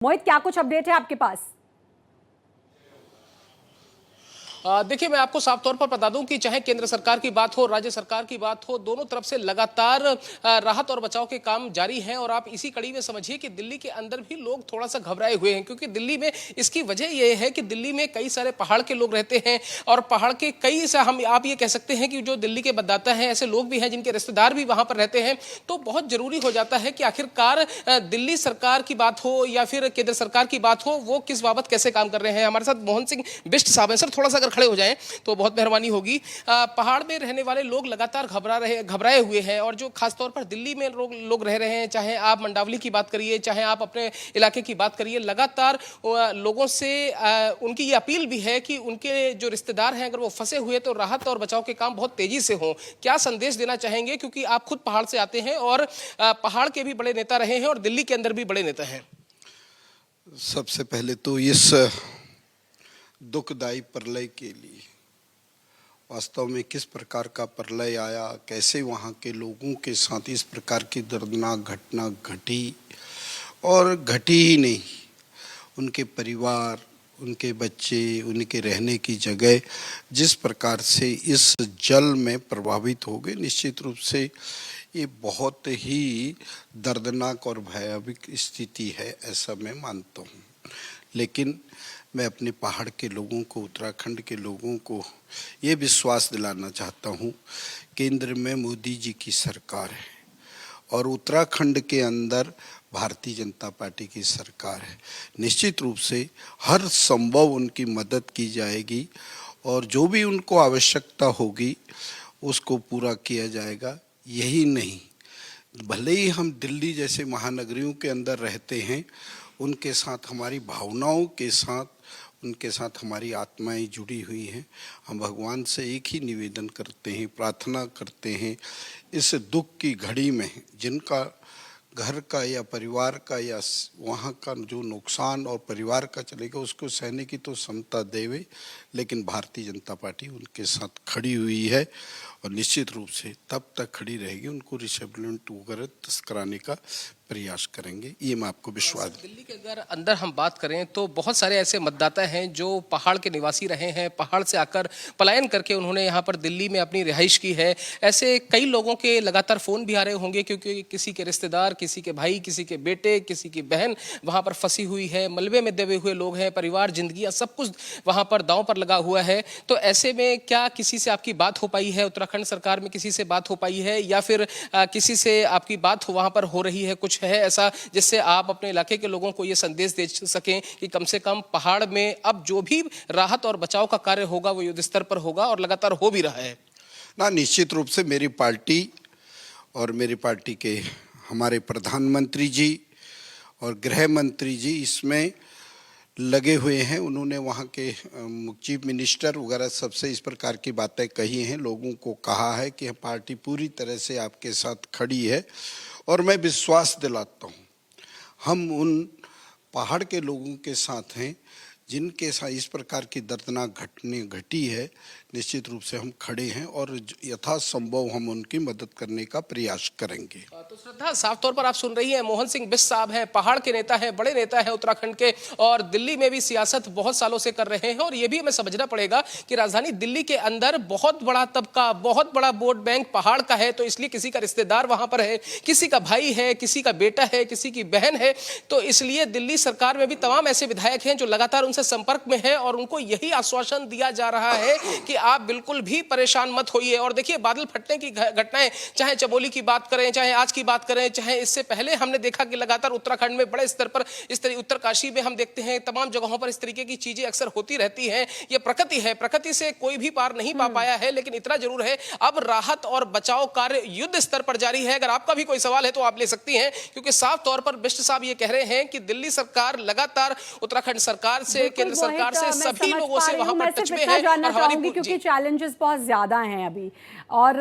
मोहित, क्या कुछ अपडेट है आपके पास? देखिए, मैं आपको साफ तौर पर बता दूं कि चाहे केंद्र सरकार की बात हो, राज्य सरकार की बात हो, दोनों तरफ से लगातार राहत और बचाव के काम जारी हैं। और आप इसी कड़ी में समझिए कि दिल्ली के अंदर भी लोग थोड़ा सा घबराए हुए हैं, क्योंकि दिल्ली में इसकी वजह यह है कि दिल्ली में कई सारे पहाड़ के लोग रहते हैं और पहाड़ के कई सा हम आप ये कह सकते हैं कि जो दिल्ली के मतदाता हैं, ऐसे लोग भी हैं जिनके रिश्तेदार भी वहां पर रहते हैं। तो बहुत जरूरी हो जाता है कि आखिरकार दिल्ली सरकार की बात हो या फिर केंद्र सरकार की बात हो, वो किस बाबत कैसे काम कर रहे हैं। हमारे साथ मोहन सिंह बिष्ट साहब हैं। सर, थोड़ा सा खड़े हो जाएं तो बहुत मेहरबानी होगी। पहाड़ में रहने वाले लोग लगातार घबराए हुए हैं, और जो खासतौर पर दिल्ली में लोग रह रहे हैं, चाहे आप मंडावली की बात करिए, चाहे आप अपने इलाके की बात करिए, लगातार लोगों से उनकी ये अपील भी है कि उनके जो रिश्तेदार हैं अगर वो फंसे हुए तो राहत और बचाव के काम बहुत तेजी से हों। क्या संदेश देना चाहेंगे, क्योंकि आप खुद पहाड़ से आते हैं और पहाड़ के भी बड़े नेता रहे हैं और दिल्ली के अंदर भी बड़े नेता हैं? सबसे पहले तो इस दुखदाई प्रलय के लिए वास्तव में किस प्रकार का प्रलय आया, कैसे वहाँ के लोगों के साथ इस प्रकार की दर्दनाक घटना घटी, और घटी ही नहीं, उनके परिवार, उनके बच्चे, उनके रहने की जगह जिस प्रकार से इस जल में प्रभावित हो गए, निश्चित रूप से ये बहुत ही दर्दनाक और भयावह स्थिति है, ऐसा मैं मानता हूँ। लेकिन मैं अपने पहाड़ के लोगों को, उत्तराखंड के लोगों को ये विश्वास दिलाना चाहता हूँ, केंद्र में मोदी जी की सरकार है और उत्तराखंड के अंदर भारतीय जनता पार्टी की सरकार है। निश्चित रूप से हर संभव उनकी मदद की जाएगी और जो भी उनको आवश्यकता होगी उसको पूरा किया जाएगा। यही नहीं, भले ही हम दिल्ली जैसे महानगरियों के अंदर रहते हैं, उनके साथ हमारी भावनाओं के साथ, उनके साथ हमारी आत्माएं जुड़ी हुई हैं। हम भगवान से एक ही निवेदन करते हैं, प्रार्थना करते हैं, इस दुख की घड़ी में जिनका घर का या परिवार का या वहाँ का जो नुकसान और परिवार का चलेगा उसको सहने की तो क्षमता देवे, लेकिन भारतीय जनता पार्टी उनके साथ खड़ी हुई है और निश्चित रूप से तब तक खड़ी रहेगी। उनको रिसेटलमेंट वगैरह कराने का प्रयास करेंगे, ये मैं आपको विश्वास। दिल्ली के अगर अंदर हम बात करें तो बहुत सारे ऐसे मतदाता हैं जो पहाड़ के निवासी रहे हैं, पहाड़ से आकर पलायन करके उन्होंने यहाँ पर दिल्ली में अपनी रिहाइश की है। ऐसे कई लोगों के लगातार फ़ोन भी आ रहे होंगे, क्योंकि किसी के रिश्तेदार, किसी के भाई, किसी के बेटे, किसी की बहन वहाँ पर फंसी हुई है, मलबे में दबे हुए लोग हैं, परिवार, जिंदगियाँ, सब कुछ वहाँ पर दांव पर लगा हुआ है। तो ऐसे में क्या किसी से आपकी बात हो पाई है, उत्तराखंड सरकार में किसी से बात हो पाई है, या फिर किसी से आपकी बात वहाँ पर हो रही है? कुछ है ऐसा जिससे आप अपने इलाके के लोगों को ये संदेश दे सकें कि कम से कम पहाड़ में अब जो भी राहत और बचाव का कार्य होगा वो युद्ध स्तर पर होगा और लगातार हो भी रहा है? ना, निश्चित रूप से मेरी पार्टी और मेरी पार्टी के हमारे प्रधानमंत्री जी और गृह मंत्री जी इसमें लगे हुए हैं। उन्होंने वहाँ के चीफ मिनिस्टर वगैरह सबसे इस प्रकार की बातें कही हैं, लोगों को कहा है कि पार्टी पूरी तरह से आपके साथ खड़ी है। और मैं विश्वास दिलाता हूँ, हम उन पहाड़ के लोगों के साथ हैं जिनके साथ इस प्रकार की दर्दनाक घटना घटी है। निश्चित रूप से हम खड़े हैं और यथासंभव हम उनकी मदद करने का प्रयास करेंगे। तो श्रद्धा, साफ तौर पर आप सुन रही हैं, मोहन सिंह बिष्ट साहब हैं, पहाड़ के नेता हैं, बड़े नेता हैं उत्तराखंड के, और दिल्ली में भी सियासत बहुत सालों से कर रहे हैं। और ये भी हमें समझना पड़ेगा कि राजधानी दिल्ली के अंदर बहुत बड़ा तबका, बहुत बड़ा वोट बैंक पहाड़ का है, तो इसलिए किसी का रिश्तेदार वहां पर है, किसी का भाई है, किसी का बेटा है, किसी की बहन है। तो इसलिए दिल्ली सरकार में भी तमाम ऐसे विधायक हैं जो लगातार उनसे संपर्क में है और उनको यही आश्वासन दिया जा रहा है कि आप बिल्कुल भी परेशान मत होइए। और देखिए, बादल फटने की घटनाएं, चाहे चमोली की बात करें, चाहे आज की बात करें, चाहे इससे पहले हमने देखा कि लगातार उत्तराखंड में बड़े स्तर पर इस तरह, उत्तरकाशी में हम देखते हैं, तमाम जगहों पर इस तरीके की चीजें अक्सर होती रहती हैं। ये प्रकृति है, प्रकृति से कोई भी पार नहीं पा पाया है। लेकिन इतना जरूर है, अब राहत और बचाव कार्य युद्ध स्तर पर जारी है। अगर आपका भी कोई सवाल है तो आप ले सकती हैं, क्योंकि साफ तौर पर बिष्ट साहब ये कह रहे हैं कि दिल्ली सरकार लगातार उत्तराखंड सरकार से, केंद्र सरकार से, सभी लोगों से वहां पर टच में है। जानना चाहूंगी क्योंकि चैलेंजेस बहुत ज्यादा हैं अभी, और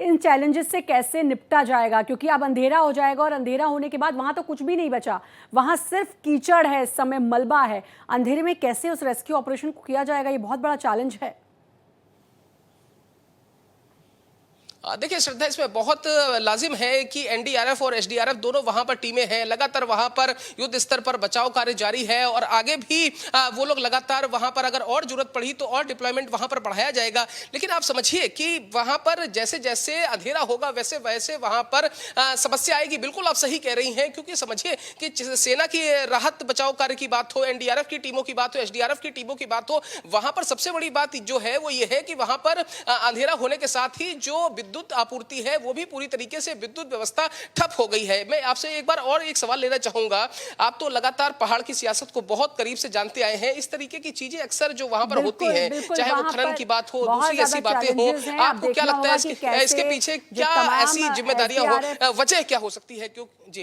इन चैलेंजेस से कैसे निपटा जाएगा, क्योंकि अब अंधेरा हो जाएगा और अंधेरा होने के बाद वहां तो कुछ भी नहीं बचा, वहां सिर्फ कीचड़ है, इस समय मलबा है। अंधेरे में कैसे उस रेस्क्यू ऑपरेशन को किया जाएगा, ये बहुत बड़ा चैलेंज है। देखिए श्रद्धा, इसमें बहुत लाजिम है कि एनडीआरएफ और एसडीआरएफ दोनों वहां पर टीमें हैं, लगातार वहां पर युद्ध स्तर पर बचाव कार्य जारी है और आगे भी वो लोग लगातार वहां पर अगर और जरूरत पड़ी तो और डिप्लॉयमेंट वहां पर बढ़ाया जाएगा। लेकिन आप समझिए कि वहां पर जैसे जैसे अंधेरा होगा वैसे वैसे वहां पर समस्या आएगी। बिल्कुल आप सही कह रही हैं, क्योंकि समझिए कि सेना की राहत बचाव कार्य की बात हो, एनडीआरएफ की टीमों की बात हो, एसडीआरएफ की टीमों की बात हो, वहां पर सबसे बड़ी बात जो है वो ये है कि वहां पर अंधेरा होने के साथ ही जो विद्युत आपूर्ति है वो भी पूरी तरीके से विद्युत व्यवस्था ठप हो गई है। मैं आपसे एक बार और एक सवाल लेना चाहूंगा। आप तो लगातार पहाड़ की सियासत को बहुत करीब से जानते आए हैं। इस तरीके की चीजें अक्सर जो वहां पर होती हैं, चाहे वो खनन की बात हो, दूसरी ऐसी बातें हो, आपको क्या लगता है इसके पीछे क्या ऐसी जिम्मेदारियां हो, वजह क्या हो सकती है? क्यों जी